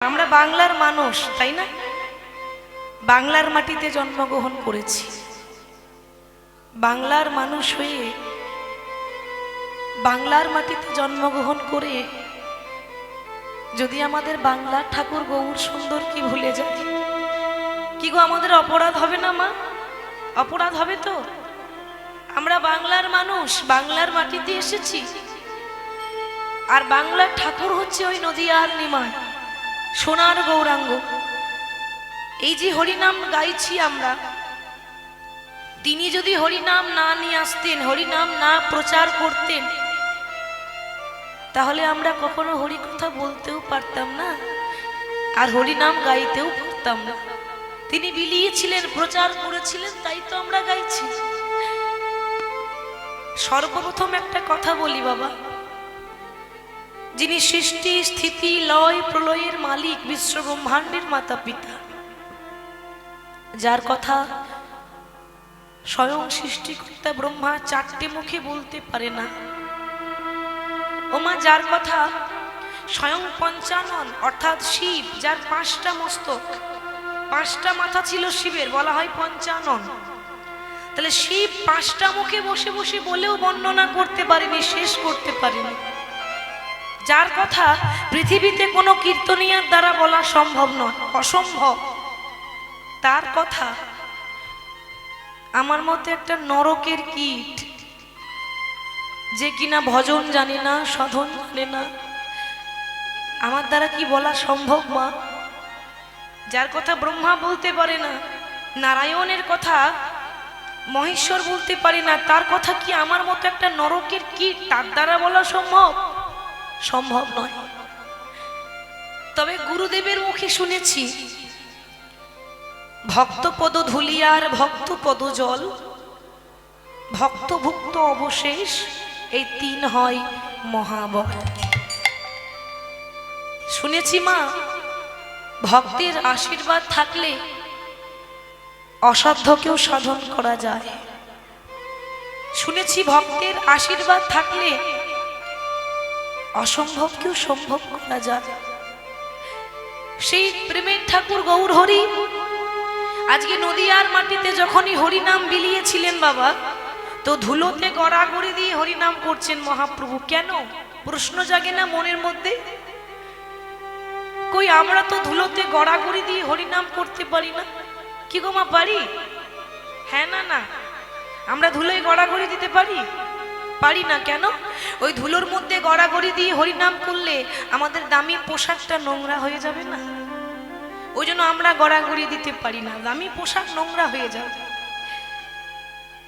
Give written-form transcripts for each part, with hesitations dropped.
আমরা বাংলার মানুষ, তাই না? বাংলার মাটিতে জন্মগ্রহণ করেছি। বাংলার মানুষ হয়ে বাংলার মাটিতে জন্মগ্রহণ করে যদি আমাদের বাংলার ঠাকুর গৌর সুন্দর কি ভুলে যায়, কি গো আমাদের অপরাধ হবে না মা? অপরাধ হবে তো? আমরা বাংলার মানুষ, বাংলার মাটিতে এসেছি, আর বাংলার ঠাকুর হচ্ছে ওই নদিয়ার নিমাই, সোনার গৌরাঙ্গ। এই যে হরিনাম গাইছি আমরা, তিনি যদি হরিনাম না নিয়ে আসতেন, হরিনাম না প্রচার করতেন, তাহলে আমরা কখনো হরি কথা বলতেও পারতাম না, আর হরিনাম গাইতেও পারতাম না। তিনি বিলিয়েছিলেন, প্রচার করেছিলেন, তাই তো আমরা গাইছি। সর্বপ্রথম একটা কথা বলি বাবা, যিনি সৃষ্টি স্থিতি লয় প্রলয়ের মালিক, বিশ্ব ব্রহ্মাণ্ডের মাতা পিতা, যার কথা স্বয়ং সৃষ্টিকর্তা ব্রহ্মা চারটে মুখে বলতে পারে না, ওমা যার কথা স্বয়ং পঞ্চানন অর্থাৎ শিব, যার পাঁচটা মস্তক, পাঁচটা মাথা ছিল শিবের, বলা হয় পঞ্চানন। তাহলে শিব পাঁচটা মুখে বসে বসে বলেও বর্ণনা করতে পারেনি, শেষ করতে পারেনি, যার কথা পৃথিবীতে কোনো কীর্তনিয়ার দ্বারা বলা সম্ভব নয়, অসম্ভব। তার কথা আমার মতো একটা নরকের কীট, যে কিনা ভজন জানে না, সাধন জানে না, আমার দ্বারা কি বলা সম্ভব মা? যার কথা ব্রহ্মা বলতে পারে না, নারায়ণের কথা মহেশ্বর বলতে পারে না, তার কথা কি আমার মতো একটা নরকের কীট তার দ্বারা বলা সম্ভব? সম্ভব নয়। তবে গুরুদেবের মুখে শুনেছি, ভক্ত পদ ধুলিয়ার ভক্ত পদ জল, ভক্ত ভুক্ত অবশেষ, এই তিন হয় মহাবল। শুনেছি মা, ভক্তের আশীর্বাদ থাকলে অসাধ্যকেও সাধন করা যায়। শুনেছি ভক্তের আশীর্বাদ থাকলে অসম্ভবকেও সম্ভব করা যায়। সেই প্রেমের ঠাকুর গৌর হরি আজকে নদিয়ার মাটিতে যখনই হরিনাম বিলিয়েছিলেন বাবা, তো ধুলোতে গড়াগড়ি দিয়ে হরিনাম করছেন মহাপ্রভু। কেন? প্রশ্ন জাগে না মনের মধ্যে? কই আমরা তো ধুলোতে গড়াগড়ি দিয়ে হরিনাম করতে পারি না। কি গো মা, পারি? হ্যাঁ না না, আমরা ধুলোয় গড়াগড়ি দিতে পারি? পারি না। কেন? ওই ধুলোর মধ্যে গড়াগড়ি দিয়ে হরিনাম করলে আমাদের দামি পোশাকটা নোংরা হয়ে যাবে না? ওই জন্য আমরা গড়াগড়ি দিতে পারি না, দামি পোশাক নোংরা হয়ে যাবে।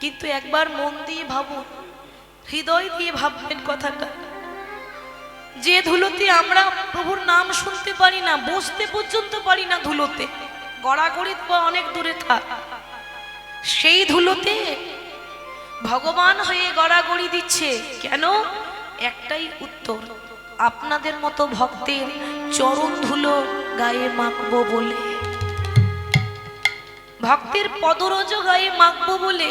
কিন্তু একবার মন দিয়ে ভাবুন, হৃদয় দিয়ে ভাববেন কথাটা, যে ধুলোতে আমরা প্রভুর নাম শুনতে পারি না, বসতে পর্যন্ত পারি না ধুলোতে, গড়াগড়ি তো অনেক দূরে থাক, সেই ধুলোতে ভগবান হয়ে গড়াগড়ি দিচ্ছে। কেন? একটাই উত্তর, আপনাদের মতো ভক্তের চরণ ধুলো গায়ে মাখবো বলে, ভক্তের পদরজ গায়ে মাখবো বলে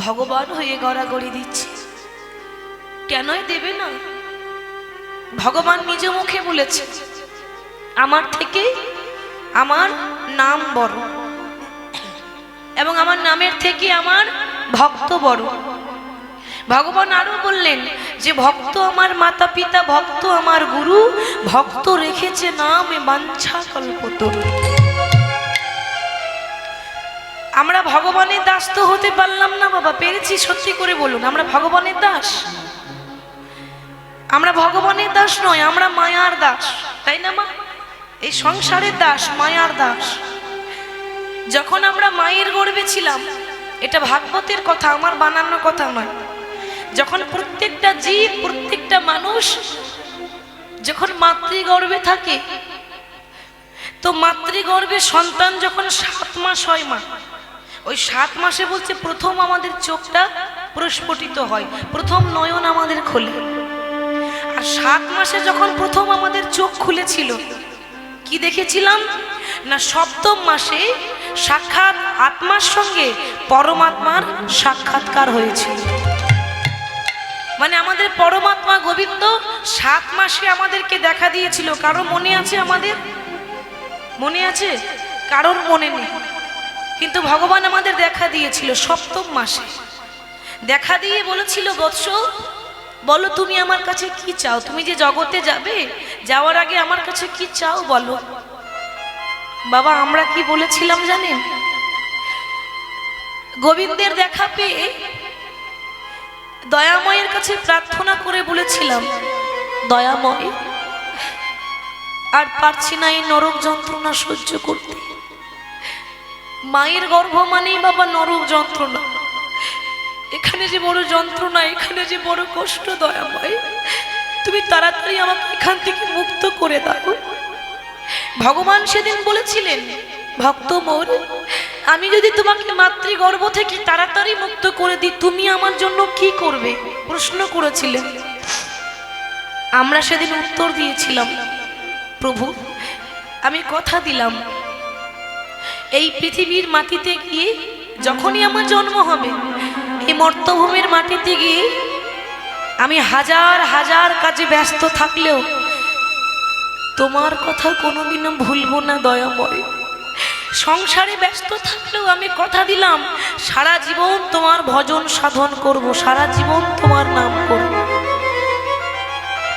ভগবান হয়ে গড়াগড়ি দিচ্ছে। কেনই দেবে না? ভগবান নিজ মুখে বলেছে, আমার থেকে আমার নাম বড়, এবং আমার নামের থেকে আমার ভক্ত বড়। ভগবান আরো বললেন যে ভক্ত আমার মাতা পিতা, ভক্ত আমার গুরু, ভক্ত রেখেছে নামে বাঞ্ছা কল্পতরু। আমরা ভগবানের দাস তো হতে পারলাম না বাবা, পেরেছি? সত্যি করে বলুন, আমরা ভগবানের দাস? আমরা ভগবানের দাস নয়, আমরা মায়ার দাস, তাই না মা? এই সংসারের দাস, মায়ার দাস। যখন আমরা মায়ের গর্ভে ছিলাম, এটা ভাগবতের কথা, আমার বানানো কথা নয়, যখন প্রত্যেকটা জীব, প্রত্যেকটা মানুষ যখন মাতৃগর্ভে থাকে, তো মাতৃগর্ভে সন্তান যখন 7 মাস হয় মা, ওই 7 মাসে বলছে প্রথম আমাদের চোখটা প্রস্ফুটিত হয়, প্রথম নয়ন আমাদের খোলে। আর 7 মাসে যখন প্রথম আমাদের চোখ খুলেছিল, কি দেখেছিলাম না, 7ম মাসে সাক্ষাৎ আত্মার সঙ্গে পরমাত্মার সাক্ষাৎকার হয়েছিল। মানে আমাদের পরমাত্মা গোবিন্দ 7 মাসে আমাদেরকে দেখা দিয়েছিল। কারো মনে আছে? আমাদের মনে আছে? কারোর মনে নেই, কিন্তু ভগবান আমাদের দেখা দিয়েছিল 7ম মাসে। দেখা দিয়ে বলেছিল, বৎস বলো তুমি আমার কাছে কি চাও? তুমি যে জগতে যাবে, যাওয়ার আগে আমার কাছে কি চাও বলো। বাবা আমরা কি বলেছিলাম জানেন? গোবিন্দের দেখা পেয়ে দয়াময়ের কাছে প্রার্থনা করে বলেছিলাম, দয়াময় আর পারছি না এই নরক যন্ত্রণা সহ্য করতে। মায়ের গর্ভ মানেই বাবা নরক যন্ত্রণা। এখানে যে বড় যন্ত্রণা, এখানে যে বড় কষ্ট, দয়াময় তুমি তাড়াতাড়ি আমাকে এখান থেকে মুক্ত করে দাও। ভগবান সেদিন বলেছিলেন, ভক্ত মোর, আমি যদি তোমাকে মাতৃগর্ভ থেকে তাড়াতাড়ি মুক্ত করে দিই, তুমি আমার জন্য কি করবে? প্রশ্ন করেছিলেন। আমরা সেদিন উত্তর দিয়েছিলাম, প্রভু আমি কথা দিলাম এই পৃথিবীর মাটিতে গিয়ে, যখনই আমার জন্ম হবে, এই মর্তভূমির মাটিতে গিয়ে আমি হাজার হাজার কাজে ব্যস্ত থাকলেও তোমার কথা কোনোদিনও ভুলবো না দয়াময়। সংসারে ব্যস্ত থাকলেও আমি কথা দিলাম সারা জীবন তোমার ভজন সাধন করব, সারা জীবন তোমার নাম করব।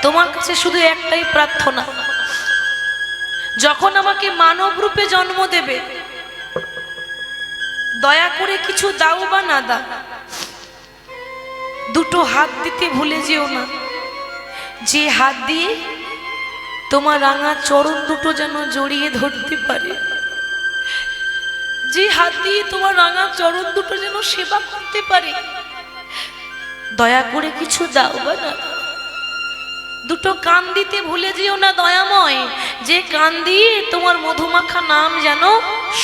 তোমার কাছে শুধু একটাই প্রার্থনা, যখন আমাকে মানব রূপে জন্ম দেবে, দয়া করে কিছু দাও বা না দাও, দুটো হাত দিতে ভুলে যেও না, যে হাত দিয়ে তোমার রাঙা চরণ দুটো যেন জড়িয়ে ধরতে পারে, যে হাত দিয়ে তোমার রাঙা চরণ দুটো যেন সেবা করতে পারে। দয়া করে কিছু দাও বা না দাও। দুটো কান দিতে ভুলে যেও না দয়াময়, যে কান দিয়ে তোমার মধুমাখা নাম যেন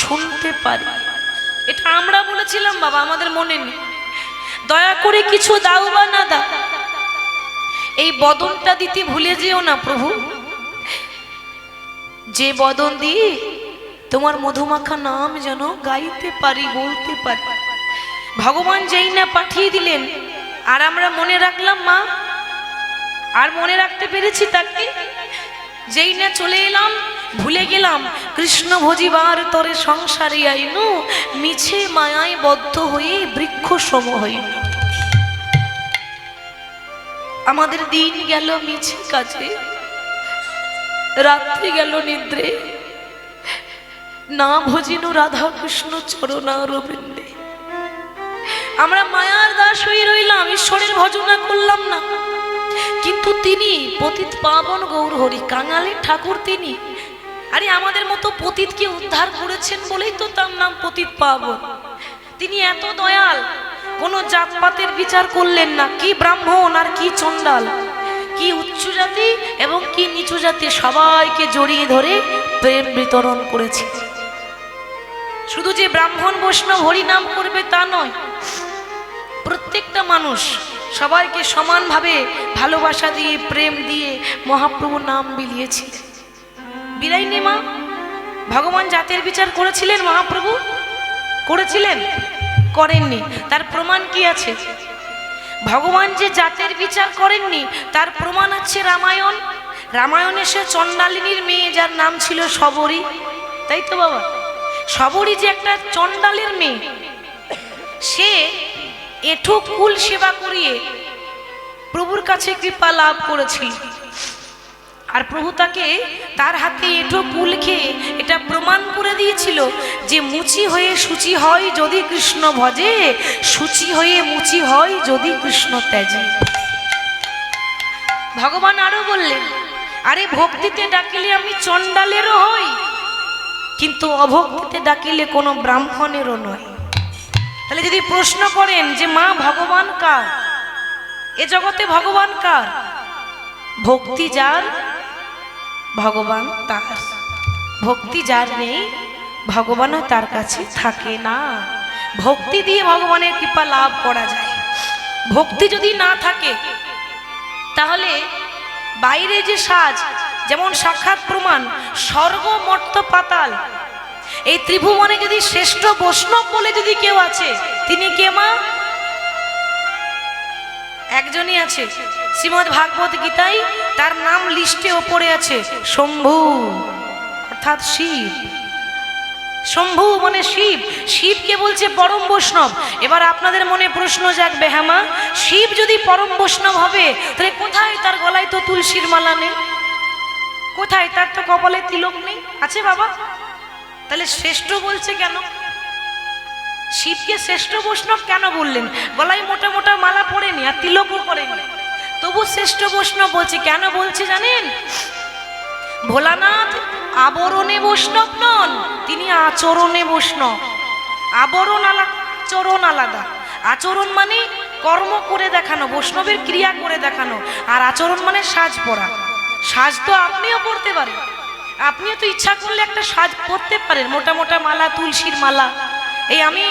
শুনতে পারে। এটা আমরা বলেছিলাম বাবা, আমাদের মনে নেই। দয়া করে কিছু দাও বা না দাও, এই বদনটা দিতে ভুলে যেও না প্রভু, যে বদন দিয়ে তোমার মধুমাখা নাম যেন গাইতে পারি, বলতে পারি। ভগবান যেই না পাঠিয়ে দিলেন, আর আমরা মনে রাখলাম মা, আর মনে রাখতে পেরেছি তাকে? যেই না চলে এলাম, ভুলে গেলাম কৃষ্ণ ভজিবার তরে সংসারে আইনু, মিছে মায়ায় বদ্ধ হয়ে বৃক্ষ সম হইল। আমাদের দিন গেল মিছে কাজে, রাত্রি গেল নিদ্রে, না ভজিনু রাধা কৃষ্ণ চরণারবিন্দে। আমরা মায়ার দাস হয়ে রইলাম, ঈশ্বরের ভজনা করলাম না। কিন্তু তিনি পতিত পাবন গৌর হরি, কাঙালের ঠাকুর তিনি। আরে আমাদের মতো পতিতকে উদ্ধার করেছেন বলেই তো তার নাম পতিত পাবন। তিনি এত দয়াল, কোনো জাতপাতের বিচার করলেন না, কি ব্রাহ্মণ আর কি চণ্ডাল, কি উচ্চ জাতি এবং কি নিচু জাতি, সবাইকে জড়িয়ে ধরে প্রেম বিতরণ করেছে। শুধু যে ব্রাহ্মণ বৈষ্ণব হরি নাম করবে তা নয়, প্রত্যেকটা মানুষ সবাইকে সমানভাবে ভালোবাসা দিয়ে, প্রেম দিয়ে মহাপ্রভু নাম বিলিয়েছে। বিরাইনি মা, ভগবান জাতের বিচার করেছিলেন? মহাপ্রভু করেছিলেন? করেননি। তার প্রমাণ কি আছে? ভগবান যে জাতের বিচার করেননি তার প্রমাণ আছে রামায়ণ। রামায়ণে সে চণ্ডালিনীর মেয়ে, যার নাম ছিল শবরী, তাই তো বাবা? শবরী যে একটা চণ্ডালের মেয়ে, সে এঠো কুল সেবা করিয়ে প্রভুর কাছে কৃপা লাভ করেছিল। আর প্রভু তাকে তার হাতে এঠো কুল খেয়ে এটা প্রমাণ করে দিয়েছিল যে মুচি হয়ে শুচি হয় যদি কৃষ্ণ ভজে, শুচি হয়ে মুচি হয় যদি কৃষ্ণ ত্যাজে। ভগবান আরো বললেন, আরে ভক্তিতে ডাকিলে আমি চণ্ডালেরও হই, কিন্তু অভক্তিতে ডাকিলে কোনো ব্রাহ্মণেরও নয়। তাহলে যদি প্রশ্ন করেন যে মা ভগবান কার, এ জগতে ভগবান কার? ভক্তি যার ভগবান তার, ভক্তি যার নেই ভগবানও তার কাছে থাকে না। ভক্তি দিয়ে ভগবানের কৃপা লাভ করা যায়। ভক্তি যদি না থাকে তাহলে বাইরে যে সাজ, যেমন সাক্ষাৎ প্রমাণ স্বর্গ মর্ত্য পাতাল, এই ত্রিভুবনে যদি শ্রেষ্ঠ বৈষ্ণব বলে যদি কেউ আছে, তিনি কে মা? একজনই আছে শ্রীমদ্ ভাগবত গীতায়, তার নাম লিস্টে ওপরে আছে শম্ভু, অর্থাৎ শিব। শম্ভু মানে শিব, শিবকে বলছে পরম বৈষ্ণব। এবার আপনাদের মনে প্রশ্ন জাগবে, হ্যাঁ মা, শিব যদি পরম বৈষ্ণব হবে তাহলে কোথায় তার গলায় তো তুলসীর মালা নেই, কোথায় তার তো কপালে তিলক নেই? আছে বাবা? তাহলে শ্রেষ্ঠ বলছে কেন? শিবকে শ্রেষ্ঠ বৈষ্ণব কেন বললেন? গলায় মোটা মোটা মালা পড়েনি আর তিলকও করেনি, তবু শ্রেষ্ঠ বৈষ্ণব বলছে। কেন বলছে জানেন? ভোলানাথ আবরণে বৈষ্ণব নন, তিনি আচরণে বৈষ্ণব। আবরণ আলাদা, আচরণ আলাদা। আচরণ মানে কর্ম করে দেখানো, বৈষ্ণবের ক্রিয়া করে দেখানো, আর আচরণ মানে সাজ পরা। সাজ তো আপনিও পরতে পারেন, আপনিও তো ইচ্ছা করলে একটা সাজ পরতে পারেন, মোটা মোটা মালা, তুলসীর মালা। এই আমি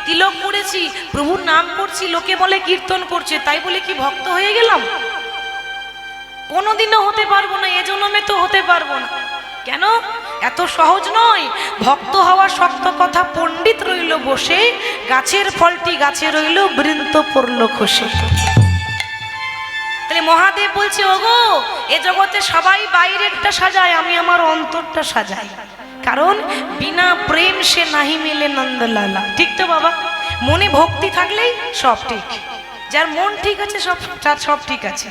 তিলক পড়েছি, প্রভুর নাম করছি, লোকে বলে কীর্তন করছে, তাই বলে কি ভক্ত হয়ে গেলাম? কোনোদিনও হতে পারবো না, এজন্যে তো হতে পারবো না। কেন? এত সহজ নয়। ভক্ত হওয়া শক্ত কথা, পণ্ডিত রইল বসে, গাছের ফলটি গাছে রইল, বৃন্ত পড়ল খসে। তাহলে মহাদেব বলছে, ওগো এ জগতে সবাই বাইরেরটা সাজায়, আমি আমার অন্তরটা সাজাই। কারণ বিনা প্রেম সে নাহি মেলে নন্দলালা। ঠিক তো বাবা? মনে ভক্তি থাকলেই সব ঠিক, যার মন ঠিক আছে সব ঠিক আছে।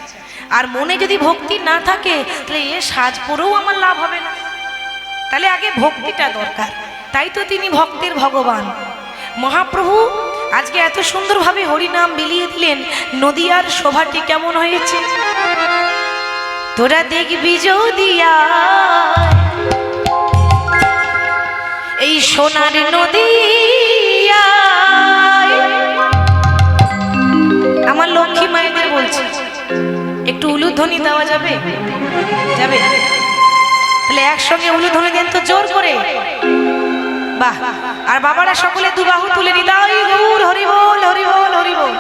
আর মনে যদি ভক্তি না থাকে তাহলে এ সাজ পরেও আমার লাভ হবে না। তাহলে আগে ভক্তিটা দরকার, তাই তো তিনি ভক্তের ভগবান। মহাপ্রভু আজকে এত সুন্দরভাবে হরিনাম বিলিয়ে দিলেন। নদিয়ার শোভাটি কেমন হয়েছে তোরা দেখবি যদিয়া, এই সোনার নদিয়া। আমার লক্ষ্মী মায়েদের বলছি, একটু উলুধ্বনি দেওয়া যাবে? যাবে? তাহলে একসঙ্গে উলুধ্বনি দেন তো জোর করে। বাহ! আর বাবারা সকলে দুবাহু তুলে নিতাই গৌর হরি বল, হরি বল, হরি বল।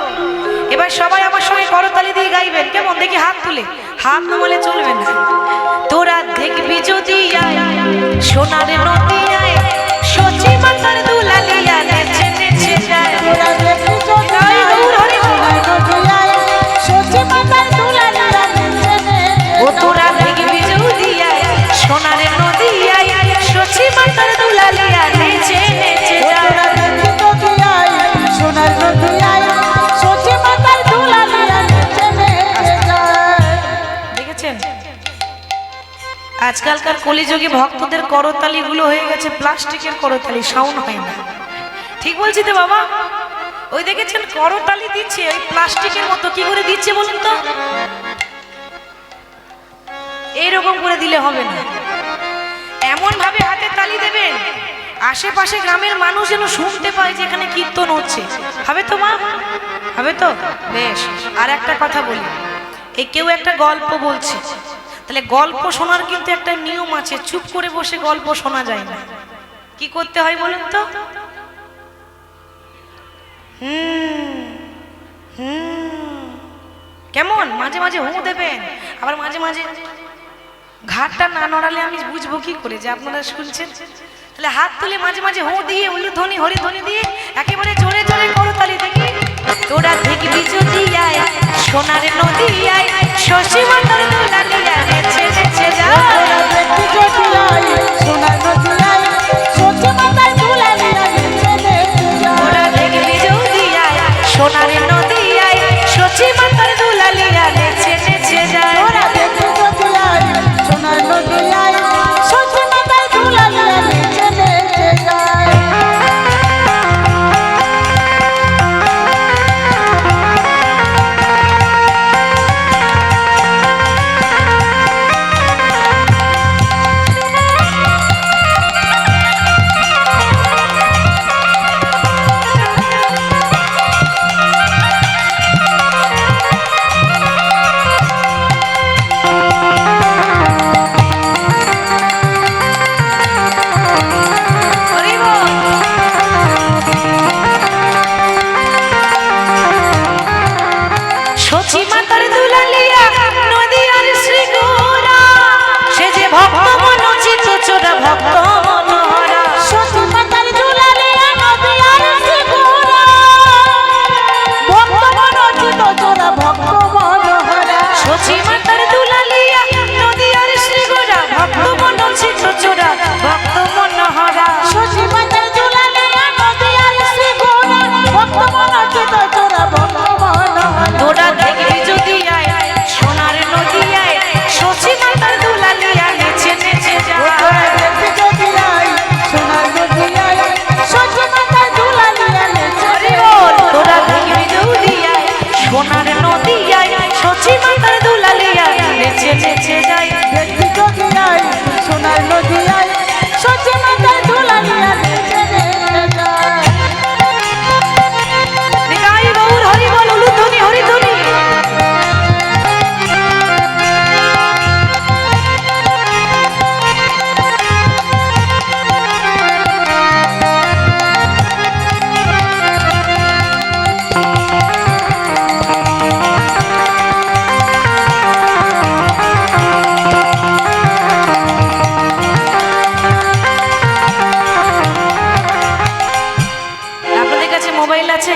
এবার সবাই আমার সঙ্গে করতালি দিয়ে গাইবেন, কেমন? দেখি হাত তুলে, হাত নামালে চলবে না। তোরা দেখবি যদি সোনার নদিয়ায়, সচি মাতার দুলালিয়া নেচে নেচে যায়। তোরা দেখবি যদি গৌর হরি বল, সচি মাতার দুলালিয়া নেচে নেচে। ও তোরা দেখবি যদি সোনার নদিয়ায়, সচি মাতার দুলালিয়া নেচে নেচে যায়। তোরা দেখবি যদি সোনার নদিয়ায়, সচি মাতার দুলালিয়া নেচে নেচে যায়। দেখেছেন? আজকালকার কলিযুগে ভক্তদের করতালি গুলো হয়ে গেছে প্লাস্টিকের করতালি, সাউন্ড হয় না। ঠিক বলছি তো বাবা? ওই দেখেছেন করতালি দিচ্ছে ওই প্লাস্টিকের মতো, কি করে দিচ্ছে বলুন তো? এইরকম করে দিলে হবে না, এমন ভাবে হাতে তালি দেবেন আশেপাশে গ্রামের মানুষ যেন শুনতে পায় যে এখানে কীর্তন হচ্ছে। হবে তো মা? হবে তো? বেশ। আর একটা কথা বলি, এই কেউ একটা গল্প বলছে, তাহলে গল্প শোনার কিন্তু একটা নিয়ম আছে, চুপ করে বসে গল্প শোনা যায় না। কি করতে হয় বলুন তো? কেমন? মাঝে মাঝে হু দেবেন, আবার মাঝে মাঝে ঘাটটা না নড়ালে আমি বুঝবো কি করে যে আপনারা শুনছেন? তাহলে হাত তুলে মাঝে মাঝে হু দিয়ে, উলুধ্বনি হরিধ্বনি দিয়ে একেবারে জোরে জোরে করতালি দেখি। তোরা দেখবি যদি সোনার নদিয়ায়, শশী মাতার দুলালিয়া নেচে নেচে যায়। তোরা দেখবি যদি সোনার নদিয়ায়, শশী মাতার দুলালিয়া নেচে নেচে যায়। তোরা দেখবি যদি সোনার নদিয়ায়, শশী মাতার দুলালিয়া নেচে নেচে যায়। তোরা দেখবি যদি সোনার নদিয়ায়, শশী মাতার দুলালিয়া নেচে নেচে যায়।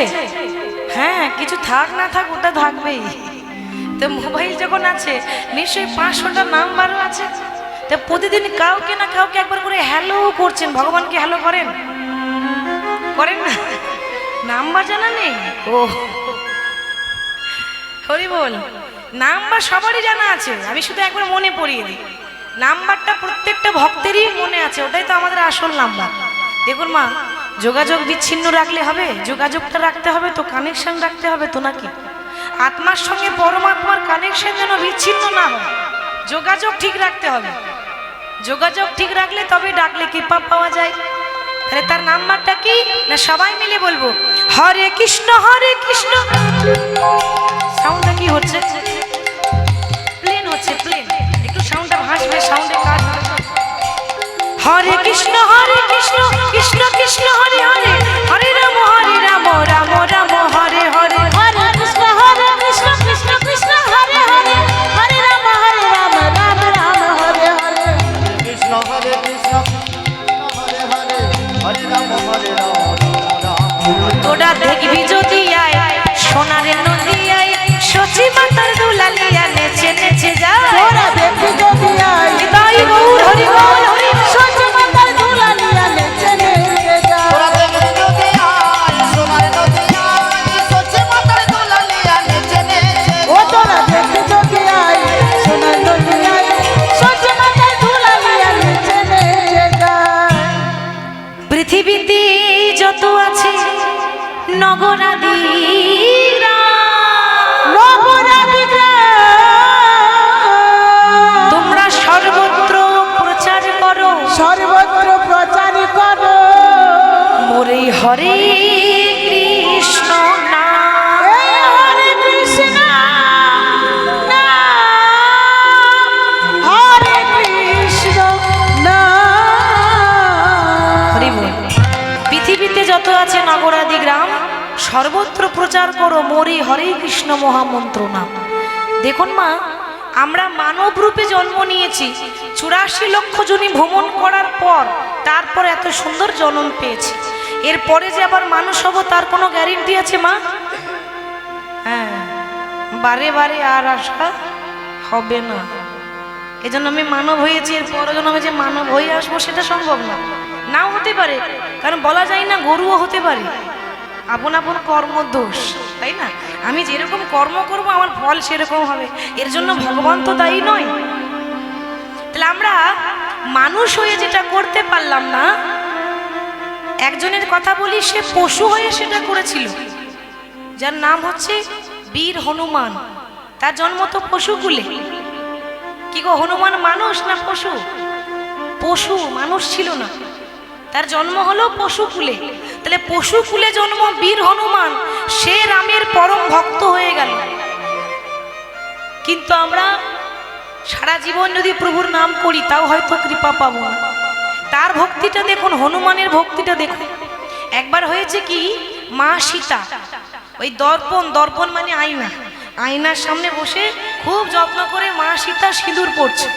আছে? হ্যাঁ, কিছু থাক না থাক ওটা থাকবেই। তো মোবাইল যখন আছে নিশ্চয়ই 500টা নাম্বারও আছে। তো প্রতিদিন কাউকে না কাউকে একবার করে হ্যালো করছেন। ভগবানকে হ্যালো করেন? করেন না? নাম্বার জানা নেই? ও হরি বল। নাম্বার সবারই জানা আছে, আমি শুধু একবার মনে পড়িয়ে দিই। নাম্বারটা প্রত্যেকটা ভক্তেরই মনে আছে, ওটাই তো আমাদের আসল নাম্বার। দেখুন মা, যোগাযোগ বিচ্ছিন্ন রাখলে হবে? যোগাযোগটা রাখতে হবে তো, কানেকশন রাখতে হবে তো, নাকি? আত্মার সঙ্গে পরমাত্মার কানেকশন যেন বিচ্ছিন্ন না হয়, যোগাযোগ ঠিক রাখতে হবে। যোগাযোগ ঠিক রাখলে তবে ডাকলে কৃপা পাওয়া যায়। তাহলে তার নাম্বারটা কি না সবাই মিলে বলবো, হরে কৃষ্ণ হরে কৃষ্ণ। সাউন্ডটা কি হচ্ছে? প্লেন হচ্ছে, প্লেন। একটু সাউন্ডটা ভাসবে, সাউন্ডে কাজ হবে। হরে কৃষ্ণ কৃষ্ণ কৃষ্ণ হরে হরে, হরে রাম রাম রাম হরে হরে, হরে কৃষ্ণ কৃষ্ণ কৃষ্ণ হরে হরে, হরে রাম রাম রাম হরে হরে। কৃষ্ণ হরে কৃষ্ণ হরে হরে, হরে রাম তোরা দেখবি যদি আয় সোনারে নদী আয়, সচি মাতার দুলালিয়া নেচে নেচে যায়। তোরা দেখবি যদি আয়, তাই গৌর হরি বল হরি বল। সচি মাতার দুলালিয়া নেচে নেচে যায়। তোরা দেখবি যদি আয়, সোনার নদী আয়, সচি মাতার দুলালিয়া নেচে নেচে। ও তোরা দেখবি যদি আয়, সোনার নদী আয়, সচি মাতার দুলালিয়া নেচে নেচে যায়। পৃথিবীতে যত আছে নগরাদি তোমরা সর্বত্র প্রচার করো, সর্বত্র প্রচার করো মোরে হরে কৃষ্ণ নাম। এই হরে কৃষ্ণ নাম, হরে কৃষ্ণ নাম। হরি বল। পৃথিবীতে যত আছে নগরাদি গ্রাম, সর্বত্র প্রচার করো মোরে হরে কৃষ্ণ মহামন্ত্র নাম। দেখুন মা, আমরা মানব রূপে জন্ম নিয়েছি, 84 লক্ষ জনি ভ্রমণ করার পর তারপর এত সুন্দর জন্ম পেয়েছি। এরপরে যে আবার মানুষ হব তার কোনো গ্যারেন্টি আছে মা? হ্যাঁ, বারে বারে আর আসা হবে না। এজন্য আমি মানব হয়েছি, এরপরে যেন আমি যে মানব হয়ে আসবো সেটা সম্ভব না, নাও হতে পারে। কারণ বলা যায় না, গরুও হতে পারে। আপন আপন কর্ম দোষ, তাই না? আমি যেরকম কর্ম করব আমার ফল সেরকম হবে, এর জন্য ভগবান তো দায়ী নয়। তাহলে আমরা মানুষ হয়ে যেটা করতে পারলাম না, একজনের কথা বলি, সে পশু হয়ে সেটা করেছিল, যার নাম হচ্ছে বীর হনুমান। তার জন্ম তো পশুকুলে। কি গো, হনুমান মানুষ না পশু? পশু, মানুষ ছিল না, তার জন্ম হলো পশুকুলে। তাহলে পশুকুলে জন্ম বীর হনুমান, সে রামের পরম ভক্ত হয়ে গেল। কিন্তু আমরা সারা জীবন যদি প্রভুর নাম করি তাও হয়তো কৃপা পাবো না। তার ভক্তিটা দেখুন, হনুমানের ভক্তিটা দেখুন। একবার হয়েছে কি, মা সীতা ওই দর্পণ মানে আয়না, আয়নার সামনে বসে খুব যত্ন করে মা সীতা সিঁদুর পড়ছে।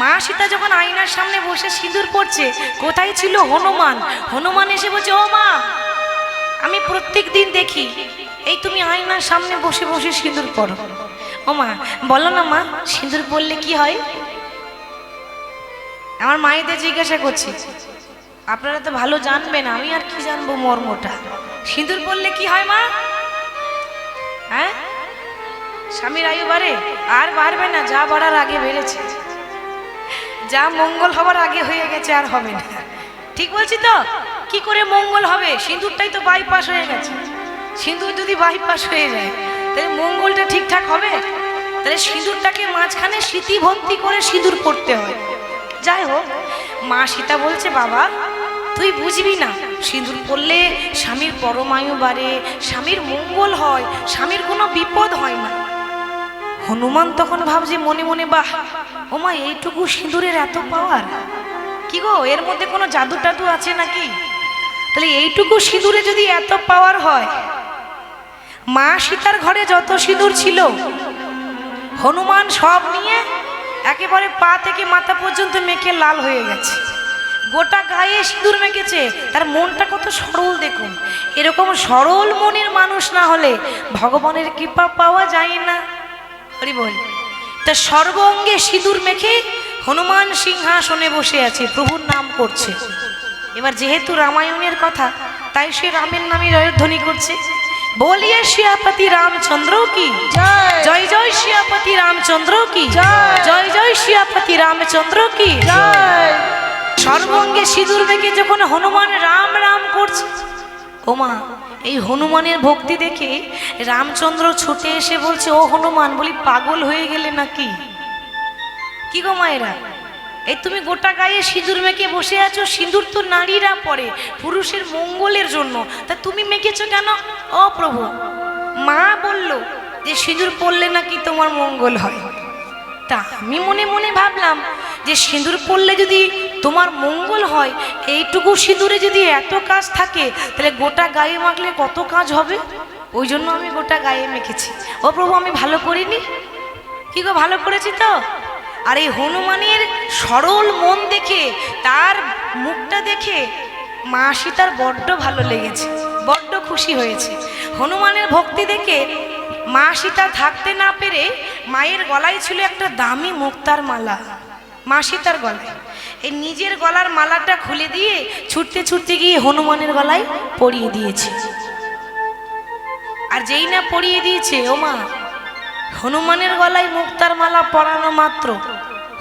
মা সীতা যখন আয়নার সামনে বসে সিঁদুর পড়ছে, কোথায় ছিল হনুমান? হনুমান এসে বলছে, ও মা, আমি প্রত্যেক দিন দেখি এই তুমি আয়নার সামনে বসে বসে সিঁদুর পড়ো। ও মা, বলো না মা, সিঁদুর পড়লে কি হয়? আমার মায়েদের জিজ্ঞাসা করছি, আপনারা তো ভালো জানবেন, আমি আর কি জানবো মর্মটা। সিঁদুর পড়লে কি হয় মা? হ্যাঁ, স্বামীর আয়ু বাড়ে? আর বাড়বে না, যা বাড়ার আগে বেড়েছে, যা মঙ্গল হবার আগে হয়ে গেছে, আর হবে না। ঠিক বলছি তো? কি করে মঙ্গল হবে? সিঁদুরটাই তো বাইপাস হয়ে গেছে। সিঁদুর যদি বাইপাস হয়ে যায় তাহলে মঙ্গলটা ঠিকঠাক হবে? তাহলে সিঁদুরটাকে মাঝখানে স্মৃতি ভর্তি করে সিঁদুর পড়তে হয়। যাই হোক, মা সীতা বলছে, বাবা তুই বুঝবি না, সিঁদুর পড়লে স্বামীর পরমায়ু বাড়ে, স্বামীর মঙ্গল হয়, স্বামীর কোনো বিপদ হয় না। হনুমান তখন ভাবছে মনে মনে, বাহ, ওমা, এইটুকু সিঁদুরের এত পাওয়ার! কি গো, এর মধ্যে কোনো জাদু টাদু আছে নাকি? তাহলে এইটুকু সিঁদুরে যদি এত পাওয়ার হয়, মা সীতার ঘরে যত সিঁদুর ছিল হনুমান সব নিয়ে একেবারে পা থেকে মাথা পর্যন্ত মেখে লাল হয়ে গেছে। গোটা গায়ে সিঁদুর মেখেছে, তার মনটা কত সরল দেখুন। এরকম সরল মনের মানুষ না হলে ভগবানের কৃপা পাওয়া যায় না। হরি বল। তা সর্বঙ্গে সিঁদুর মেখে হনুমান সিংহাসনে বসে আছে, প্রভুর নাম করছে। এবার যেহেতু রামায়ণের কথা, তাই সে রামের নামে জয়ধ্বনি করছে। বলিয়ে শিয়াপতি রামচন্দ্র কি জয় জয়, জয় শিয়াপতি রামচন্দ্র কি জয়। জয়, জয় শিয়াপতি রামচন্দ্র কি জয়। সর্বঙ্গে সিঁদুর মেখে যখন হনুমান রাম রাম করছে, ওমা এই হনুমানের ভক্তি দেখে রামচন্দ্র ছুটে এসে বলছে, ও হনুমান, বলি পাগল হয়ে গেলে নাকি? কি গো মায়েরা, এই তুমি গোটা গায়ে সিঁদুর মেখে বসে আছো। সিঁদুর তো নারীরা পরে পুরুষের মঙ্গলের জন্য, তা তুমি মেখেছো কেন? ও প্রভু, মা বলল যে সিঁদুর পরলে নাকি তোমার মঙ্গল হয়। তা আমি মনে মনে ভাবলাম যে সিঁদুর পরলে যদি তোমার মঙ্গল হয়, এইটুকু সিঁদুরে যদি এত কাজ থাকে, তাহলে গোটা গায়ে মাখলে কত কাজ হবে। ওই জন্য আমি গোটা গায়ে মেখেছি। ও প্রভু, আমি ভালো করিনি? কি গো, ভালো করেছি তো? আর এই হনুমানের সরল মন দেখে, তার মুখটা দেখে মা সীতার বড্ড ভালো লেগেছে, বড্ড খুশি হয়েছে। হনুমানের ভক্তি দেখে মা সীতা থাকতে না পেরে মায়ের গলায় ছিল একটা দামি মুক্তার মালা। মা সীতার গলায় এই নিজের গলার মালাটা খুলে দিয়ে ছুটতে ছুটতে গিয়ে হনুমানের গলায় পরিয়ে দিয়েছে। আর যেই না পরিয়ে দিয়েছে, ও মা, হনুমানের গলায় মুক্তার মালা পরানো মাত্র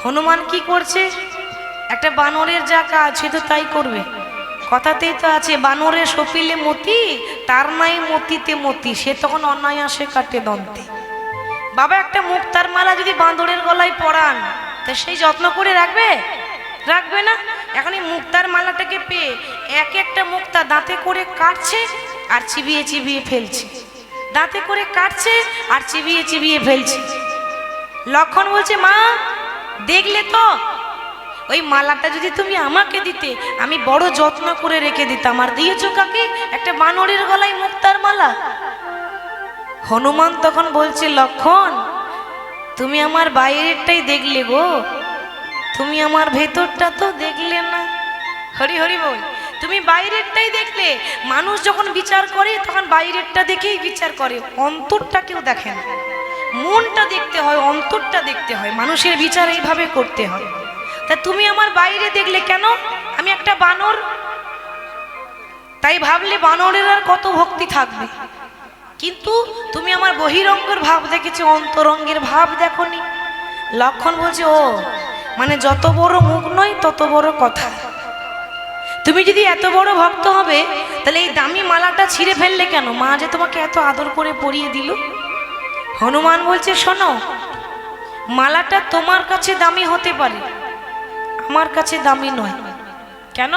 হনুমান কি করছে? একটা বানরের যা কাজ সে তো তাই করবে। কথাতেই তো আছে, বানরে সপিলে মতি, তার নাই মতিতে মতি, সে তখন অনায়াসে কাটে দন্তে। বাবা, একটা মুক্তার মালা যদি বাঁদরের গলায় পরান, তা সেই যত্ন করে রাখবে? রাখবে না। এখন এই মুক্তার মালাটাকে পেয়ে এক একটা মুক্তা দাঁতে করে কাটছে আর চিবিয়ে চিবিয়ে ফেলছে, দাঁতে করে কাটছে আর চিবিয়ে চিবিয়ে ফেলছে। লক্ষণ বলছে, মা দেখলে তো, ওই মালাটা যদি তুমি আমাকে দিতে, আমি বড় যত্ন করে রেখে দিতাম। আর দিয়েছো কাকে? একটা বানরের গলায় মুক্তার মালা। হনুমান তখন বলছে, লক্ষণ, তুমি আমার বাইরেরটাই দেখলে গো, তুমি আমার ভেতরটা তো দেখলে না। হরি হরি বল। তুমি বাইরেরটাই দেখলে। মানুষ যখন বিচার করে তখন বাইরেরটা দেখেই বিচার করে, অন্তরটা কেউ দেখে না। মনটা দেখতে হয়, অন্তরটা দেখতে হয়। মানুষের বিচার এইভাবে করতে হয়। তা তুমি আমার বাইরে দেখলে কেন? আমি একটা বানর, তাই ভাবলে বানরের আর কত ভক্তি থাকবে। কিন্তু তুমি আমার বহিরঙ্গের ভাব দেখেছো, অন্তরঙ্গের ভাব দেখোনি। লক্ষণ বলছে, ও মানে যত বড় মুখ নয় তত বড় কথা। তুমি যদি এত বড় ভক্ত হবে, তাহলে এই দামি মালাটা ছিঁড়ে ফেললে কেন? মা যে তোমাকে এত আদর করে পরিয়ে দিল। হনুমান বলছে, শোনো, মালাটা তোমার কাছে দামি হতে পারে, আমার কাছে দামি নয়। কেন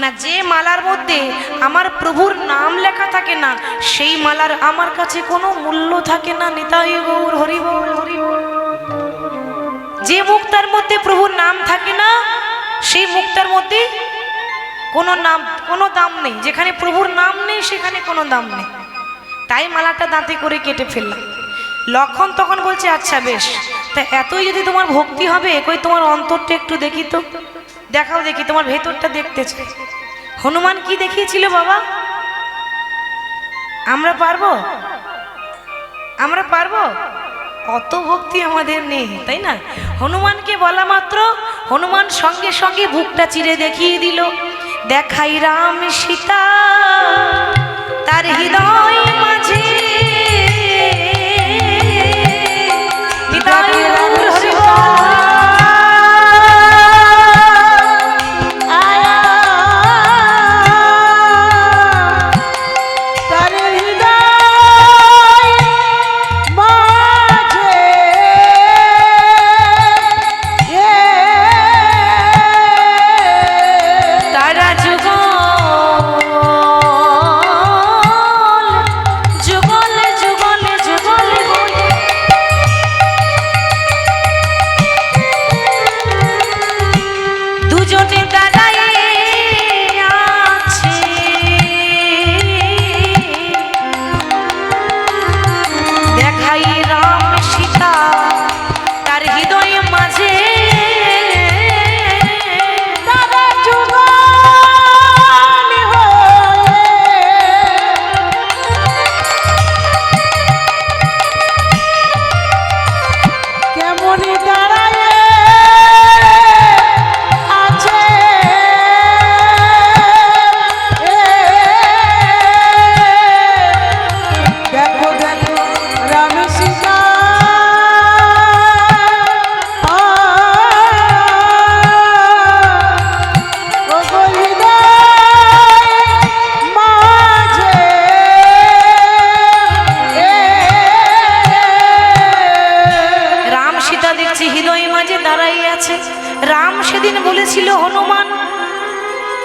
না, যে মালার মধ্যে আমার প্রভুর নাম লেখা থাকে না, সেই মালার আমার কাছে কোনো মূল্য থাকে না। নিতাই গৌর হরি বল, হরি বল। যে মুক্তার মধ্যে প্রভুর নাম থাকে না, সেই মুক্তার মধ্যে কোনো নাম, কোনো দাম নেই। যেখানে প্রভুর নাম নেই সেখানে কোনো দাম নেই। তাই মালাটা দাঁতে করে কেটে ফেললাম। লক্ষণ তখন বলছে, আচ্ছা বেশ, তা এতই যদি তোমার ভক্তি হবে, কই তোমার অন্তরটা একটু দেখি তো, দেখাও দেখি, তোমার ভেতরটা দেখতে চাই। হনুমান কি দেখিয়েছিল বাবা? আমরা পারবো? আমরা পারবো? অত ভক্তি আমাদের নেই, তাই না? হনুমানকে বলা মাত্র হনুমান সঙ্গে সঙ্গে বুকটা চিরে দেখিয়ে দিল। দেখাই রাম সীতা তার হৃদয় মাঝে,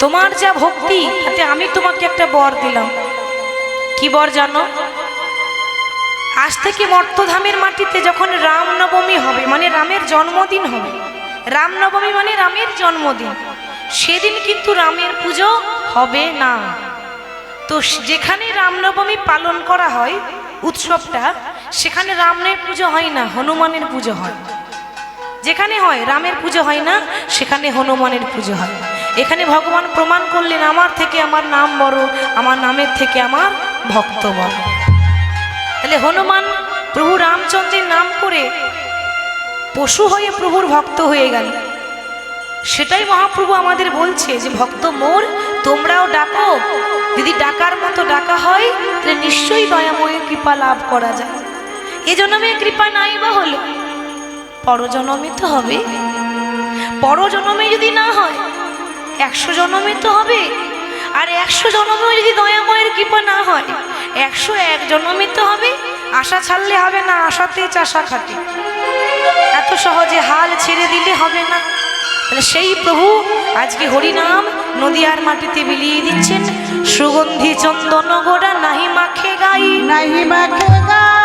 তোমার যা ভক্তি তাতে আমি তোমাকে একটা বর দিলাম। কি বর জানো? আজ থেকে মর্তধামের মাটিতে যখন রামনবমী হবে, মানে রামের জন্মদিন হবে, রামনবমী মানে রামের জন্মদিন, সেদিন কিন্তু রামের পুজো হবে না। তো যেখানে রামনবমী পালন করা হয় উৎসবটা, সেখানে রামের পুজো হয় না, হনুমানের পুজো হয়। যেখানে হয় রামের পুজো হয় না, সেখানে হনুমানের পুজো হয়। এখানে ভগবান প্রমাণ করলেন আমার থেকে আমার নাম বড়, আমার নামের থেকে আমার ভক্ত বড়। তাহলে হনুমান প্রভু রামচন্দ্রের নাম করে পশু হয়ে প্রভুর ভক্ত হয়ে গেল। সেটাই মহাপ্রভু আমাদের বলছে যে ভক্ত মোর তোমরাও ডাকো, যদি ডাকার মতো ডাকা হয় তাহলে নিশ্চয়ই দয়াময়ের কৃপা লাভ করা যায়। এ জন্মে কৃপা নাই বা হলো, পরজন্মে তো হবে। পরজন্মে যদি না হয় 100 জন্মে তো হবে। আর 100 জন্মে যদি দয়াময়ের কৃপা না হয় 101 জন্মে তো হবে। আশা ছাড়লে হবে না, আশাতেই চাষা খাটে। এত সহজে হাল ছেড়ে দিলে হবে না। তাহলে সেই প্রভু আজকে হরিনাম নদিয়ার মাটিতে বিলিয়ে দিচ্ছেন। সুগন্ধি চন্দন গোড়া নাহি মাখে গাই, নাহি মাখে গায়।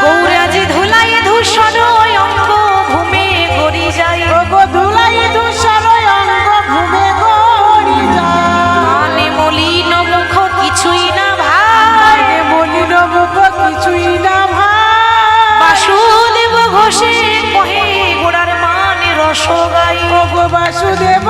গৌরাজি ধুলাই ধূসর অঙ্গ ঘুমে গড়ি যাই। ওগো ধুলাই ধূসর অঙ্গ ঘুমে গড়ি যায়। মানে মলিন মুখ কিছুই না ভাই, মানে মলিন মুখ কিছুই না ভাই। বাসুদেব ঘোষে কহে গোড়ার মানে রস গাই। ওগো বাসুদেব